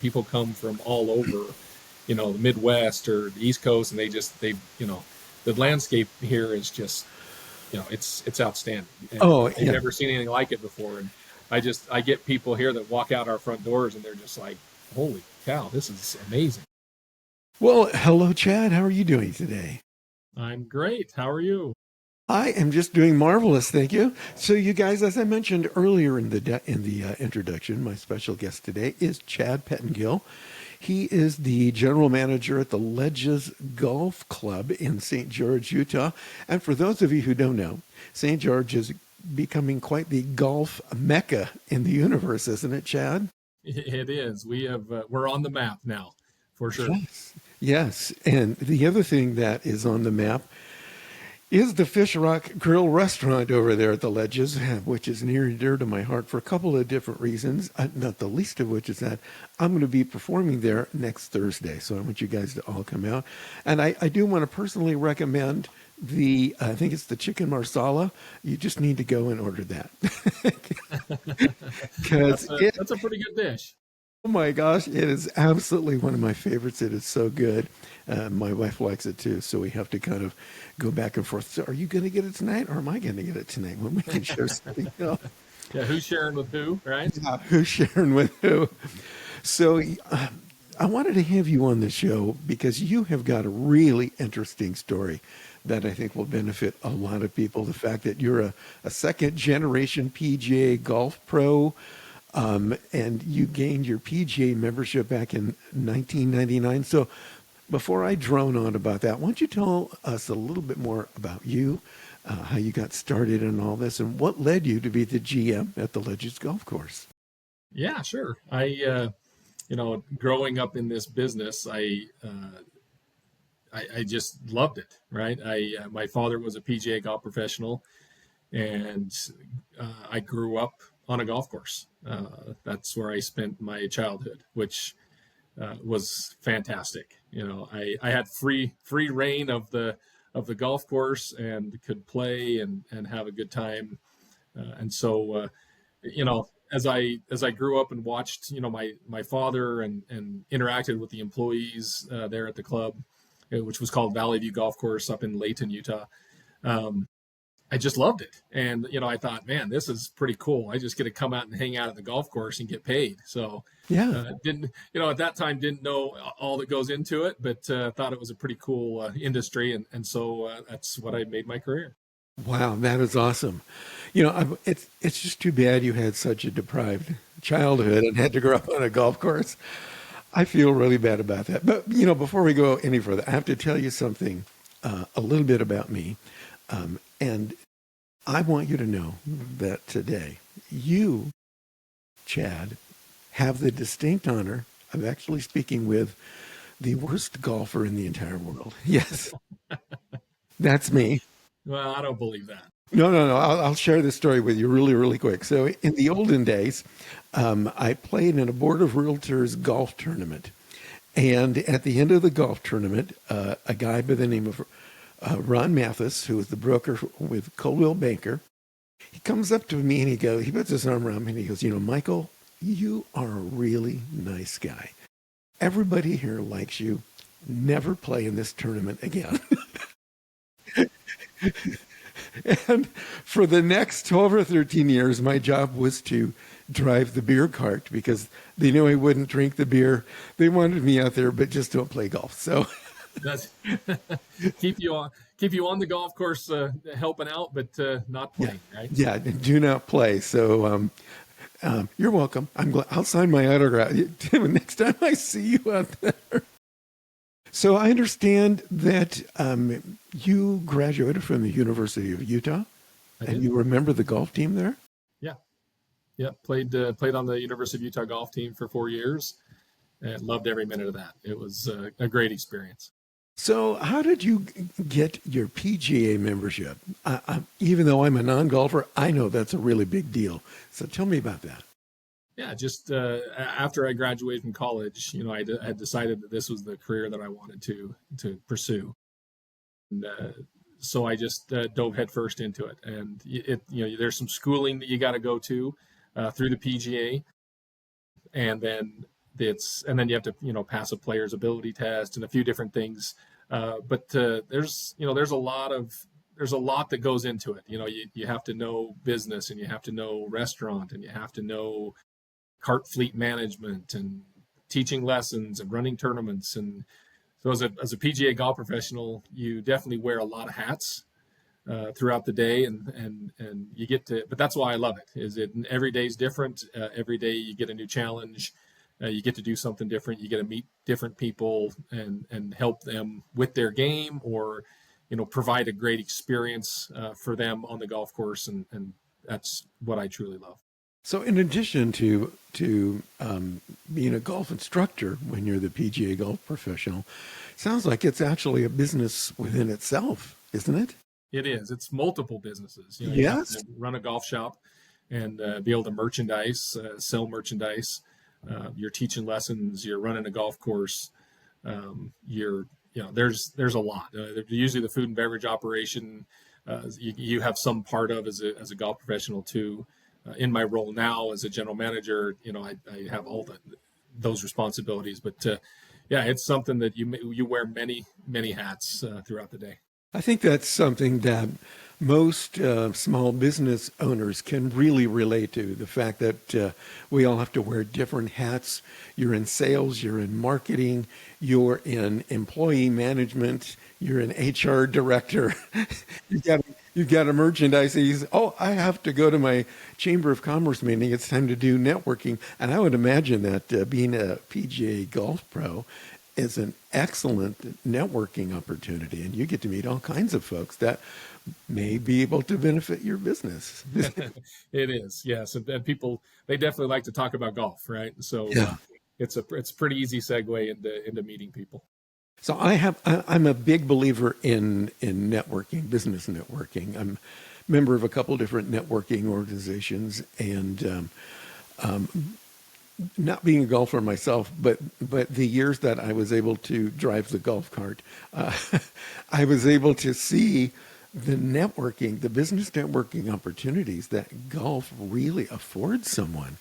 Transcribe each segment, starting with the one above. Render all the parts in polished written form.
People come from all over, the Midwest or the East Coast, and the landscape here is just, it's outstanding. And Oh, they've yeah. never seen anything like it before. And I get people here that walk out our front doors and they're just like, holy cow, this is amazing. Well, hello, Chad. How are you doing today? I'm great. How are you? I am just doing marvelous, thank you. So, you guys, as I mentioned earlier in the introduction, my special guest today is Chad Pettingill. He is the general manager at the Ledges Golf Club in St. George, Utah. And for those of you who don't know, St. George is becoming quite the golf mecca in the universe, isn't it, Chad? It is. We're on the map now, for sure. Yes. Yes. And the other thing that is on the map is the Fish Rock Grill restaurant over there at the Ledges, which is near and dear to my heart for a couple of different reasons, not the least of which is that I'm going to be performing there next Thursday. So I want you guys to all come out. And I do want to personally recommend I think it's the chicken marsala. You just need to go and order that. That's a pretty good dish. Oh my gosh, it is absolutely one of my favorites. It is so good. My wife likes it too, so we have to kind of go back and forth. So are you going to get it tonight, or am I going to get it tonight when we can share something else? Yeah, who's sharing with who, right? Yeah, who's sharing with who? So I wanted to have you on the show because you have got a really interesting story that I think will benefit a lot of people. The fact that you're a second generation PGA golf pro, and you gained your PGA membership back in 1999. So before I drone on about that, why don't you tell us a little bit more about you, how you got started in all this, and what led you to be the GM at the Ledges Golf Course? Yeah, sure. Growing up in this business, I just loved it, right? My father was a PGA golf professional, and I grew up on a golf course. That's where I spent my childhood, which was fantastic. I had free reign of the golf course and could play and have a good time. And so, as I grew up and watched, my father and interacted with the employees there at the club, which was called Valley View Golf Course up in Layton, Utah. I just loved it. And, I thought, man, this is pretty cool. I just get to come out and hang out at the golf course and get paid. So Yeah. at that time, didn't know all that goes into it, but thought it was a pretty cool industry. And so that's what I made my career. Wow, that is awesome. It's just too bad you had such a deprived childhood and had to grow up on a golf course. I feel really bad about that. But, before we go any further, I have to tell you something, a little bit about me. And I want you to know that today, you, Chad, have the distinct honor of actually speaking with the worst golfer in the entire world. Yes, that's me. Well, I don't believe that. No. I'll share this story with you really, really quick. So in the olden days, I played in a Board of Realtors golf tournament. And at the end of the golf tournament, a guy by the name of Ron Mathis, who was the broker with Coldwell Banker, he comes up to me and he puts his arm around me and he goes, Michael, you are a really nice guy. Everybody here likes you. Never play in this tournament again. And for the next 12 or 13 years, my job was to drive the beer cart because they knew I wouldn't drink the beer. They wanted me out there, but just don't play golf. So that's keep you on the golf course, helping out, but not playing, yeah, right? Yeah, do not play. So you're welcome. I'll sign my autograph next time I see you out there. So I understand that you graduated from the University of Utah, and you remember the golf team there? Yeah. Played on the University of Utah golf team for 4 years, and loved every minute of that. It was a great experience. So how did you get your PGA membership? Even though I'm a non-golfer, I know that's a really big deal. So tell me about that. Yeah, just after I graduated from college, I had decided that this was the career that I wanted to pursue, and so I just dove headfirst into it. And there's some schooling that you got to go to through the PGA, and then and then you have to, pass a player's ability test and a few different things. But there's a lot that goes into it. You have to know business, and you have to know restaurant, and you have to know cart fleet management and teaching lessons and running tournaments. And so as a PGA golf professional, you definitely wear a lot of hats throughout the day, and you get to, but that's why I love it. Is it every day is different. Every day you get a new challenge. You get to do something different. You get to meet different people and help them with their game, or provide a great experience for them on the golf course, and that's what I truly love. So, in addition to being a golf instructor when you're the PGA golf professional, sounds like it's actually a business within itself, isn't it? It is. It's multiple businesses. You have Yes. to run a golf shop and be able to merchandise, sell merchandise. You're teaching lessons. You're running a golf course. There's a lot. Usually the food and beverage operation, you have some part of as a golf professional too. In my role now as a general manager, I have all those responsibilities. But it's something that you wear many hats throughout the day. I think that's something that most small business owners can really relate to, the fact that we all have to wear different hats. You're in sales, you're in marketing, you're in employee management, you're an HR director. You've got a merchandise. I have to go to my Chamber of Commerce meeting. It's time to do networking. And I would imagine that being a PGA golf pro is an excellent networking opportunity, and you get to meet all kinds of folks that may be able to benefit your business. It is, yes, and people, they definitely like to talk about golf, right? So Yeah. it's a pretty easy segue into meeting people. So I'm a big believer in networking, business networking. I'm a member of a couple different networking organizations, and not being a golfer myself, but the years that I was able to drive the golf cart, I was able to see the networking, the business networking opportunities that golf really affords someone.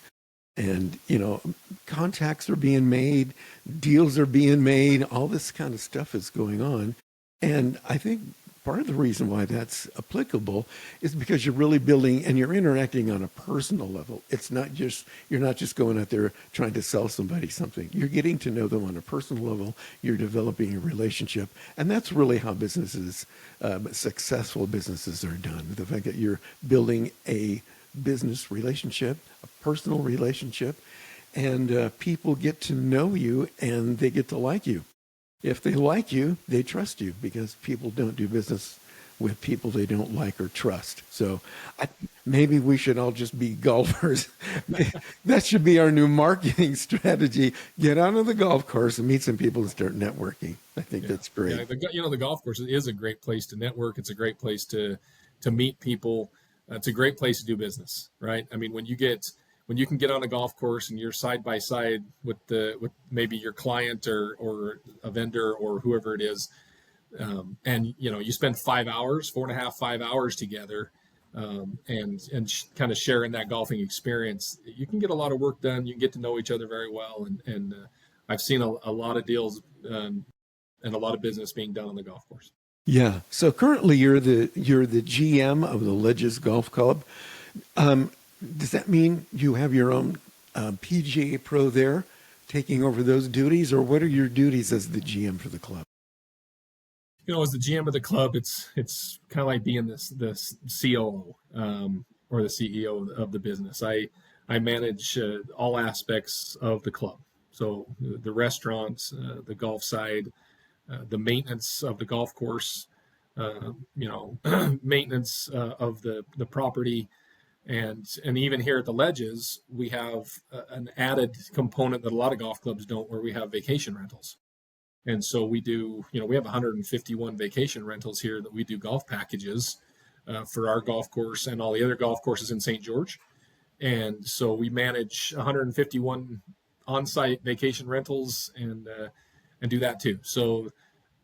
And, contacts are being made, deals are being made, all this kind of stuff is going on. And I think part of the reason why that's applicable is because you're really building and you're interacting on a personal level. You're not just going out there trying to sell somebody something. You're getting to know them on a personal level. You're developing a relationship. And that's really how businesses, successful businesses are done. The fact that you're building a business relationship, a personal relationship, and people get to know you and they get to like you. If they like you, they trust you, because people don't do business with people they don't like or trust. So maybe we should all just be golfers. That should be our new marketing strategy. Get out on the golf course and meet some people and start networking. I think that's great. Yeah, the golf course is a great place to network. It's a great place to meet people. It's a great place to do business, right? I mean, when you can get on a golf course and you're side by side with maybe your client or a vendor or whoever it is, and you spend 5 hours, 4.5, 5 hours together, and kind of sharing that golfing experience, you can get a lot of work done. You can get to know each other very well, and I've seen a lot of deals and a lot of business being done on the golf course. Yeah. So currently you're the GM of the Ledges Golf Club. Does that mean you have your own PGA pro there taking over those duties, or what are your duties as the GM for the club? As the GM of the club, it's kind of like being this COO or the CEO of the business. I manage all aspects of the club. So the restaurants, the golf side, the maintenance of the golf course, maintenance of the property. And even here at the Ledges, we have an added component that a lot of golf clubs don't, where we have vacation rentals. And so we do, we have 151 vacation rentals here that we do golf packages for our golf course and all the other golf courses in St. George. And so we manage 151 on-site vacation rentals and do that too. So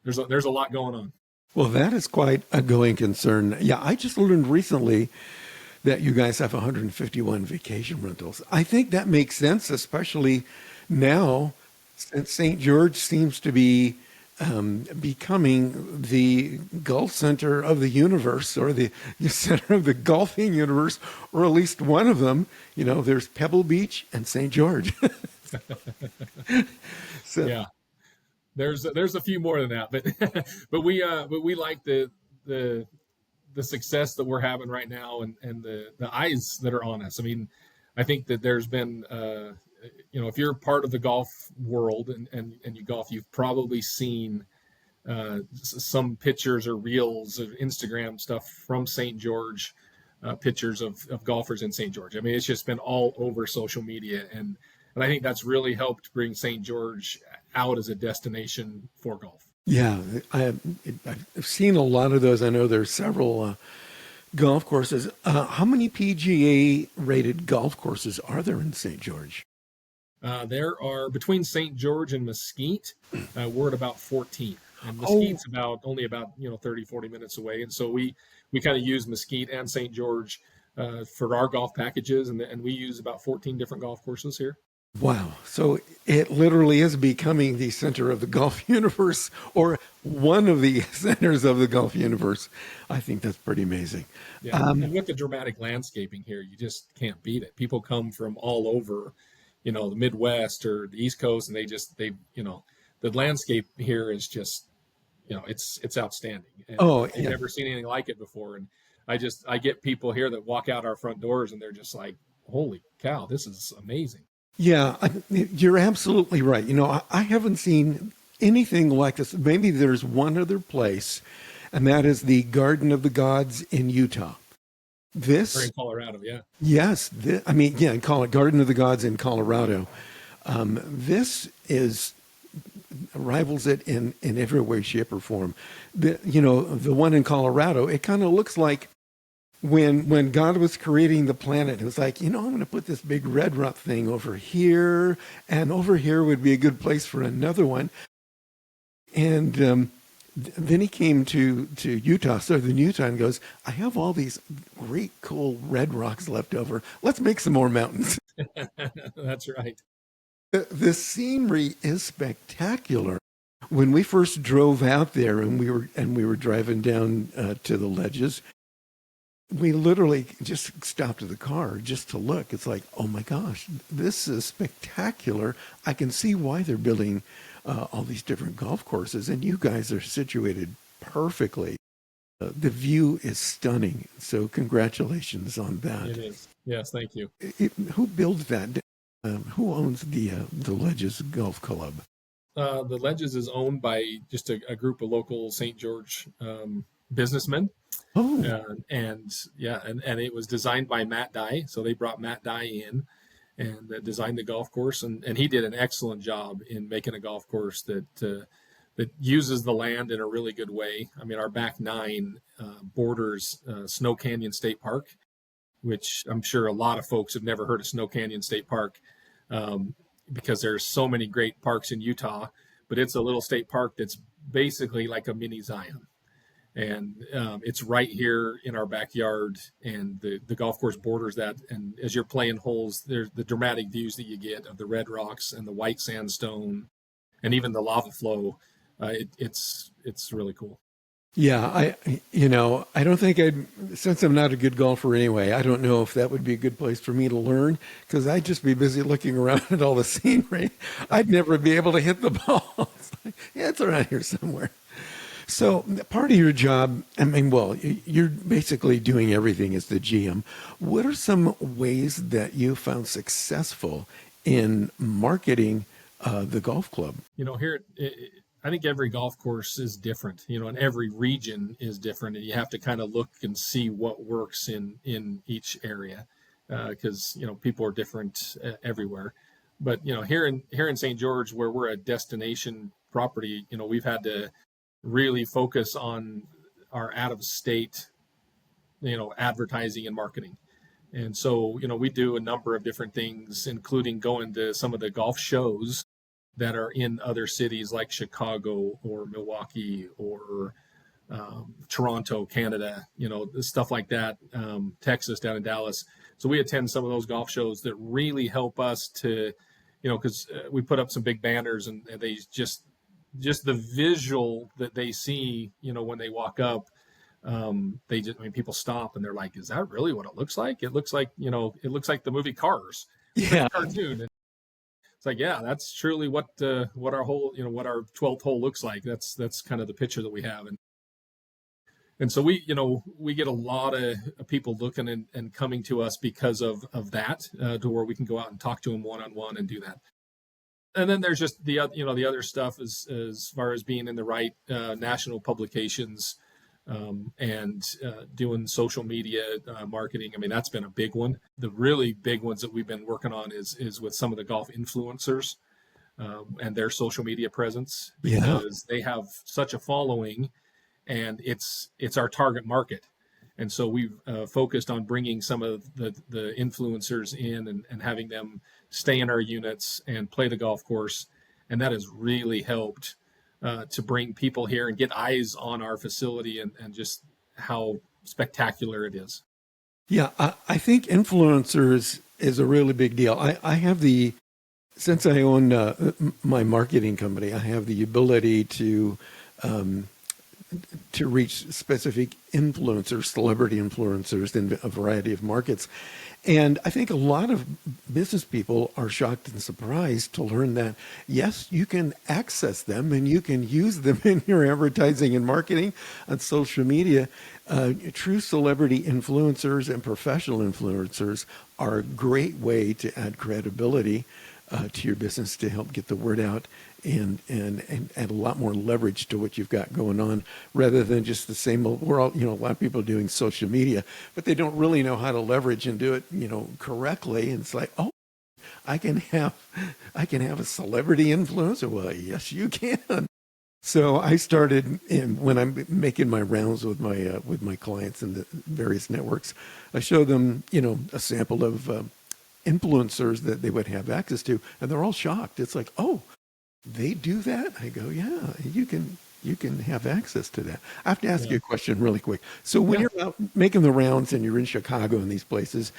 there's a lot going on. Well, that is quite a going concern. Yeah, I just learned recently that you guys have 151 vacation rentals. I think that makes sense, especially Now, since St. George seems to be becoming the Gulf center of the universe, or the center of the golfing universe, or at least one of them. There's Pebble Beach and St. George. So, Yeah, there's a few more than that, but but we like the the success that we're having right now, and the eyes that are on us. I mean, I think that there's been if you're part of the golf world, and you golf, you've probably seen some pictures or reels of Instagram stuff from St. George, pictures of golfers in St. George. I mean, it's just been all over social media, and I think that's really helped bring St. George out as a destination for golf. yeah, I've seen a lot of those. I know there's several golf courses. How many PGA rated golf courses are there in St. George? There are, between St. George and Mesquite, we're at about 14. And Oh, Mesquite's only about 30-40 minutes away, and so we kind of use Mesquite and St. George for our golf packages, and we use about 14 different golf courses here. wow. So it literally is becoming the center of the golf universe, or one of the centers of the golf universe. I think that's pretty amazing. Yeah, and with the dramatic landscaping here, you just can't beat it. People come from all over, the Midwest or the East Coast, and the landscape here is just, it's outstanding, and Oh, they've yeah. never seen anything like it before. And I get people here that walk out our front doors, and they're just like, holy cow, this is amazing. Yeah, you're absolutely right. I haven't seen anything like this. Maybe there's one other place, and that is the Garden of the Gods in Utah. We're This, in Colorado, yeah. yes, I mean, yeah, call it Garden of the Gods in Colorado. This is rivals it in every way, shape, or form. The one in Colorado, it kind of looks like when God was creating the planet. It was like, I'm going to put this big red rock thing over here, and over here would be a good place for another one. And then he came to Utah, southern Utah, and goes, I have all these great, cool red rocks left over. Let's make some more mountains. That's right. The scenery is spectacular. When we first drove out there, and we were driving down to the ledges, we literally just stopped the car just to look. It's like, oh my gosh, this is spectacular. I can see why they're building all these different golf courses, and you guys are situated perfectly. The view is stunning. So congratulations on that. It is. Yes, thank you. Who builds that? Who owns the Ledges Golf Club? The Ledges is owned by just a group of local St. George businessmen. Oh, And yeah, and it was designed by Matt Dye. So they brought Matt Dye in and designed the golf course, and he did an excellent job in making a golf course that uses the land in a really good way. I mean, our back nine borders Snow Canyon State Park, which I'm sure a lot of folks have never heard of Snow Canyon State Park, because there's so many great parks in Utah, but it's a little state park that's basically like a mini Zion. And it's right here in our backyard, and the golf course borders that. And as you're playing holes, there's the dramatic views that you get of the red rocks and the white sandstone, and even the lava flow. It's really cool. yeah. I don't think since I'm not a good golfer anyway, I don't know if that would be a good place for me to learn, because I'd just be busy looking around at all the scenery. I'd never be able to hit the ball. It's like, yeah, it's around here somewhere. So part of your job, I mean, well, you're basically doing everything as the GM. What are some ways that you found successful in marketing the golf club? Here, I think every golf course is different, and every region is different, and you have to kind of look and see what works in each area, because people are different everywhere. But here in St. George, where we're a destination property, we've had to really focus on our out of state, advertising and marketing. And so, we do a number of different things, including going to some of the golf shows that are in other cities like Chicago or Milwaukee or Toronto, Canada, stuff like that, Texas, down in Dallas. So we attend some of those golf shows that really help us to, because we put up some big banners, and they just the visual that they see, when they walk up, they just, I mean, people stop and they're like, "Is that really what it looks like? It looks like, it looks like the movie Cars, like a Yeah. cartoon." And it's like, yeah, that's truly what our whole, what our 12th hole looks like. That's kind of the picture that we have. And so we get a lot of people looking and coming to us because of that, to where we can go out and talk to them one on one and do that. And then there's just the other stuff as far as being in the right national publications, and doing social media marketing. I mean, that's been a big one. The really big ones that we've been working on is with some of the golf influencers, and their social media presence, Yeah. because they have such a following, and it's our target market. And so we've focused on bringing some of the influencers in, and having them stay in our units and play the golf course. And that has really helped to bring people here and get eyes on our facility, and just how spectacular it is. Yeah. I think influencers is a really big deal. I have since I own my marketing company, I have the ability um, to reach specific influencers, celebrity influencers in a variety of markets. And I think a lot of business people are shocked and surprised to learn that, yes, you can access them and you can use them in your advertising and marketing on social media. True celebrity influencers and professional influencers are a great way to add credibility to your business, to help get the word out, and add a lot more leverage to what you've got going on, rather than just the same old, we're all, a lot of people are doing social media, but they don't really know how to leverage and do it, correctly. And it's like, oh, I can have a celebrity influencer. Well, yes, you can. So I started when I'm making my rounds with my clients in the various networks, I show them, a sample of influencers that they would have access to, and they're all shocked. It's like, oh, they do that? I go, yeah, you can have access to that. I have to ask Yeah. you a question really quick. So when Yeah. you're out making the rounds and you're in Chicago and these places,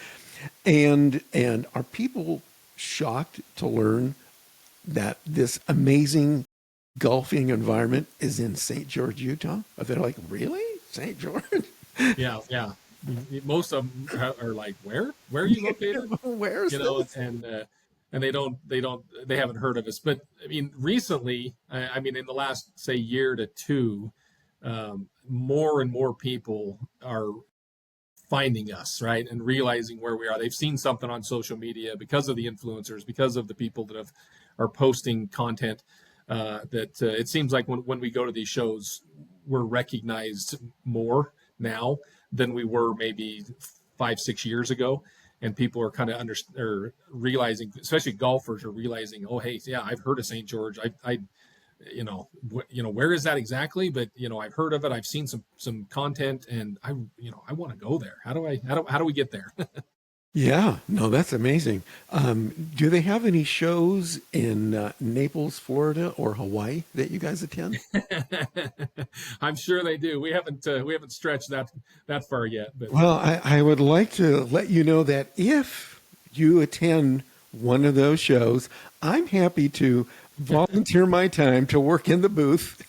and are people shocked to learn that this amazing golfing environment is in St. George, Utah? Are they like, really? St. George? Yeah. Yeah. Most of them are like, where are you located? Where's this? And they haven't heard of us. But I mean, recently, I mean, in the last, say, year to two, more and more people are finding us, right, and realizing where we are. They've seen something on social media because of the influencers, because of the people that are posting content, that it seems like when we go to these shows, we're recognized more now than we were maybe 5-6 years ago. And people are kind of or realizing, especially golfers are realizing, oh, hey, yeah, I've heard of St. George. I where is that exactly? But I've heard of it. I've seen some content, and I want to go there. How do we get there? Yeah, no, that's amazing. Do they have any shows in Naples, Florida, or Hawaii that you guys attend? I'm sure they do. We haven't stretched that far yet, but Well, I would like to let you know that if you attend one of those shows, I'm happy to volunteer my time to work in the booth.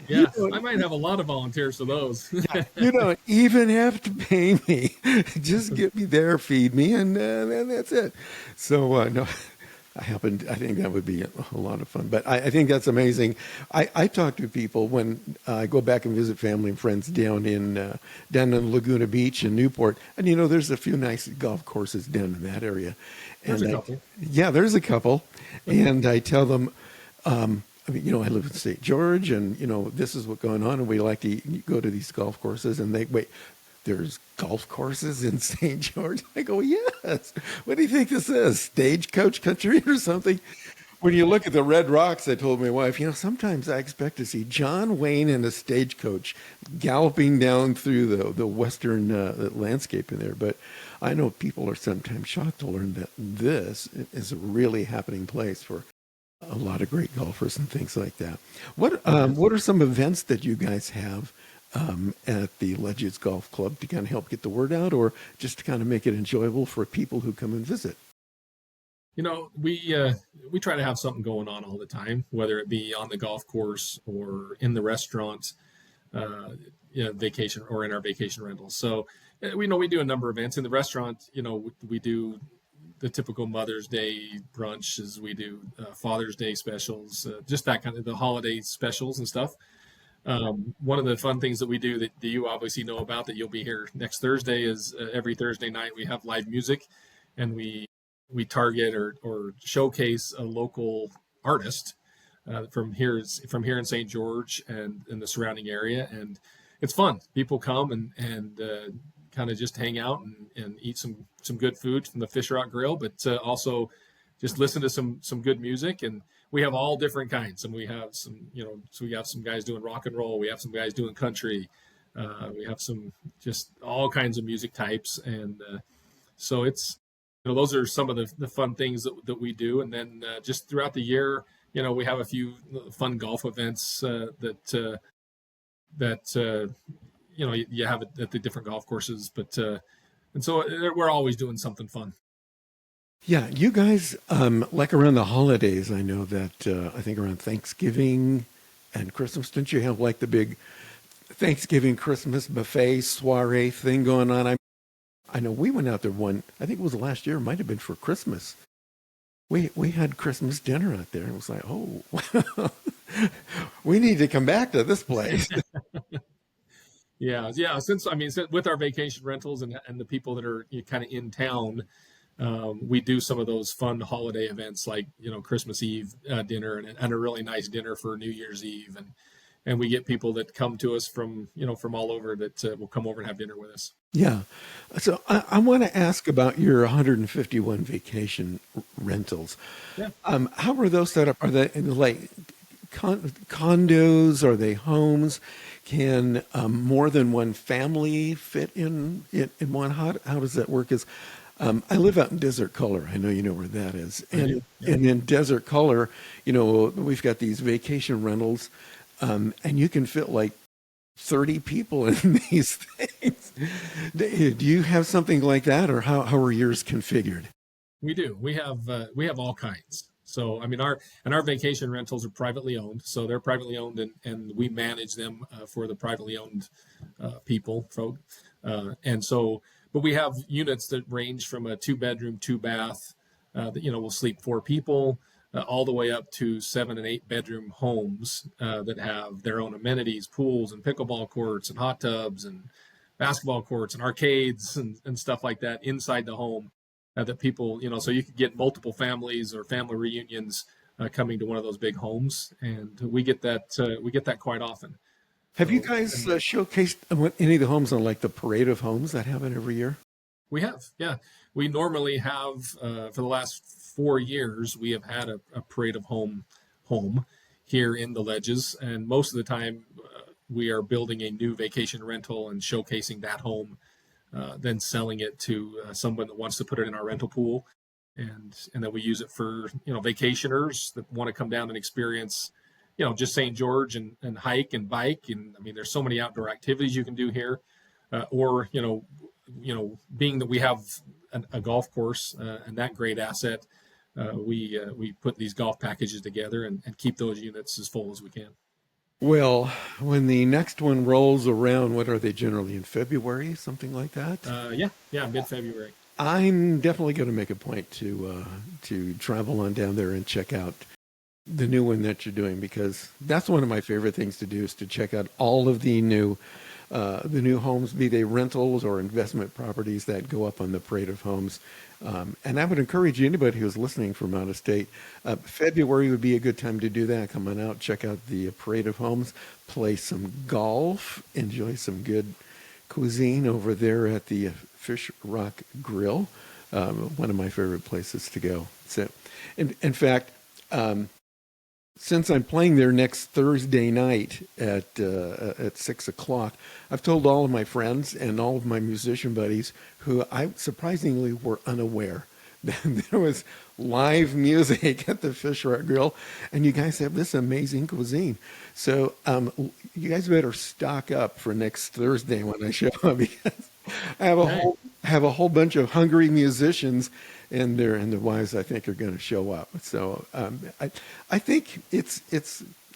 You yeah, don't, I might have a lot of volunteers for those. you don't even have to pay me. Just get me there, feed me, and that's it. So, no, I think that would be a lot of fun. But I think that's amazing. I talk to people when I go back and visit family and friends down in Laguna Beach and Newport, and there's a few nice golf courses down in that area. There's And a couple. yeah, there's a couple, and I tell them, I mean, I live in St. George, and this is what's going on, and we like to go to these golf courses. And they wait, there's golf courses in St. George? I go, yes. What do you think this is? Stagecoach country or something? When you look at the red rocks, I told my wife, sometimes I expect to see John Wayne in a stagecoach galloping down through the western landscape in there. But I know people are sometimes shocked to learn that this is a really happening place for a lot of great golfers and things like that. What are some events that you guys have at the Legends Golf Club to kind of help get the word out, or just to kind of make it enjoyable for people who come and visit? We try to have something going on all the time, whether it be on the golf course or in the restaurant, uh, vacation or in our vacation rentals. So we know we do a number of events in the restaurant. We do the typical Mother's Day brunches. We do Father's Day specials, just that kind of the holiday specials and stuff. One of the fun things that we do that you obviously know about that you'll be here next Thursday is every Thursday night we have live music, and we target or showcase a local artist from here in St. George and in the surrounding area, and it's fun. People come and kind of just hang out and eat some good food from the Fish Rock Grill, but also just listen to some good music. And we have all different kinds. And we have so we have some guys doing rock and roll. We have some guys doing country. We have some just all kinds of music types. And so it's, those are some of the fun things that we do. And then just throughout the year, we have a few fun golf events that you have at the different golf courses. But and so we're always doing something fun. Yeah, you guys, like around the holidays, I know that I think around Thanksgiving and Christmas, don't you have like the big Thanksgiving Christmas buffet soiree thing going on? I know we went out there one, I think it was last year, it might have been for Christmas. We had Christmas dinner out there. And it was like, oh, we need to come back to this place. Yeah. Since with our vacation rentals and the people that are kind of in town, we do some of those fun holiday events like Christmas Eve dinner and a really nice dinner for New Year's Eve, and we get people that come to us from all over that will come over and have dinner with us. Yeah. So I want to ask about your 151 vacation rentals. Yeah. How are those set up? Are they like condos? Are they homes? Can more than one family fit in one? How does that work? Is I live out in Desert Color. I know you know where that is. And Yeah. and in Desert Color, we've got these vacation rentals, and you can fit like 30 people in these things. Do you have something like that, or how are yours configured? We do. We have all kinds. So our vacation rentals are privately owned. So they're privately owned, and we manage them for the privately owned folk. And so, but we have units that range from a 2 bedroom, 2 bath that will sleep 4 people, all the way up to 7 and 8 bedroom homes that have their own amenities, pools and pickleball courts and hot tubs and basketball courts and arcades and stuff like that inside the home, that people, so you could get multiple families or family reunions coming to one of those big homes, and we get that quite often. Have you So guys and showcased any of the homes on like the parade of homes that happen every year? we have, yeah, we normally have for the last 4 years we have had a parade of home here in the ledges, and most of the time we are building a new vacation rental and showcasing that home, then selling it to someone that wants to put it in our rental pool, and then we use it for vacationers that want to come down and experience just St. George and hike and bike, and there's so many outdoor activities you can do here, or being that we have a golf course and that great asset, we put these golf packages together and keep those units as full as we can. Well, when the next one rolls around, what are they generally in February, something like that? Yeah, mid-February. I'm definitely going to make a point to travel on down there and check out the new one that you're doing, because that's one of my favorite things to do is to check out all of the new homes, be they rentals or investment properties that go up on the parade of homes. And I would encourage anybody who's listening from out of state, February would be a good time to do that. Come on out, check out the parade of homes, play some golf, enjoy some good cuisine over there at the Fish Rock Grill, one of my favorite places to go. So, in fact, since I'm playing there next Thursday night at 6 o'clock, I've told all of my friends and all of my musician buddies who I surprisingly were unaware that there was live music at the Fish Rock Grill, and you guys have this amazing cuisine. So you guys better stock up for next Thursday when I show up, because I have a Okay. whole have a whole bunch of hungry musicians, and their wives, I think, are going to show up. So I think it's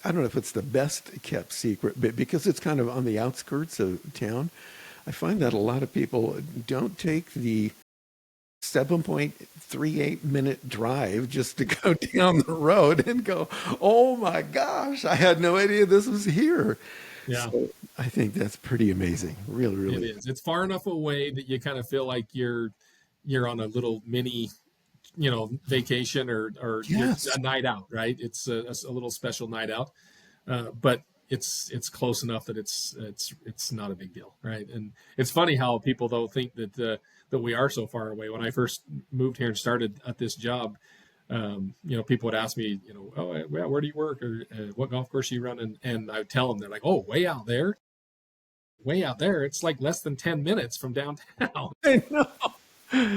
I don't know if it's the best kept secret, but because it's kind of on the outskirts of town, I find that a lot of people don't take the 7.38-minute drive just to go down the road and go, oh my gosh, I had no idea this was here. Yeah, So I think that's pretty amazing. Really, it really. is. It's far enough away that you kind of feel like you're on a little mini, vacation, or you're Yes. a night out, right? It's a little special night out, but it's close enough that it's not a big deal, right? And it's funny how people though think that we are so far away. When I first moved here and started at this job, people would ask me, oh, well, where do you work, or what golf course you run, and I would tell them, they're like, oh, way out there, way out there. It's like less than 10 minutes from downtown. I know.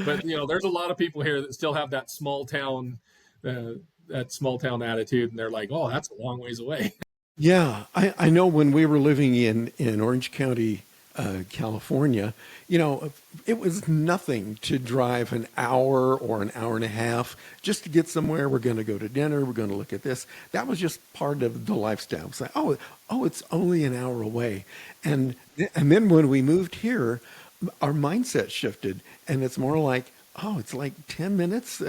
But there's a lot of people here that still have uh, that small town attitude, and they're like, oh, that's a long ways away. Yeah, I know when we were living in Orange County, California, it was nothing to drive an hour or an hour and a half just to get somewhere. We're going to go to dinner. We're going to look at this. That was just part of the lifestyle. It's like, oh, it's only an hour away. And then when we moved here, our mindset shifted, and it's more like, oh, it's like 10 minutes.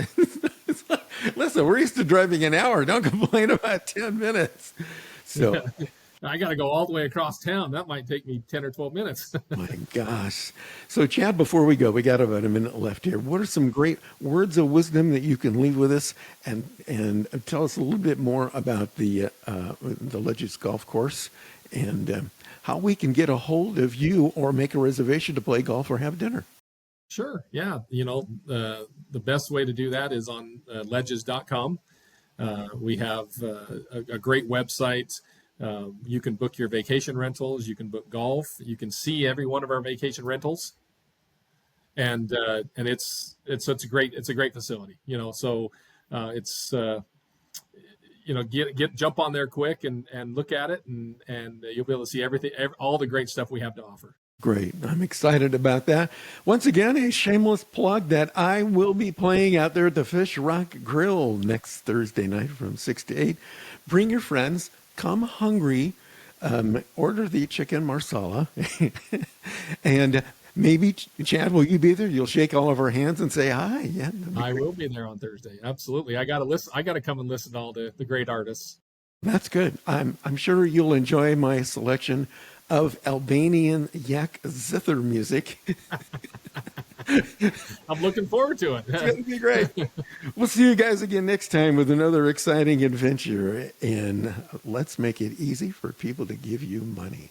It's like, listen, we're used to driving an hour. Don't complain about 10 minutes. So, I got to go all the way across town. That might take me 10 or 12 minutes. my gosh. So, Chad, before we go, we got about a minute left here. What are some great words of wisdom that you can leave with us, and tell us a little bit more about the Ledges Golf Course, and how we can get a hold of you or make a reservation to play golf or have dinner? Sure. Yeah. The best way to do that is on ledges.com. We have a great website. You can book your vacation rentals. You can book golf. You can see every one of our vacation rentals, and it's a great facility. So it's jump on there quick and look at it, and you'll be able to see all the great stuff we have to offer. Great. I'm excited about that. Once again, a shameless plug that I will be playing out there at the Fish Rock Grill next Thursday night from 6 to 8. Bring your friends. Come hungry. Order the chicken marsala. And maybe, Chad, will you be there? You'll shake all of our hands and say hi. Yeah, I will be there on Thursday. Absolutely. I got to listen. I got to come and listen to all the great artists. that's good. I'm sure you'll enjoy my selection of Albanian yak zither music. I'm looking forward to it. It's going to be great. We'll see you guys again next time with another exciting adventure. And let's make it easy for people to give you money.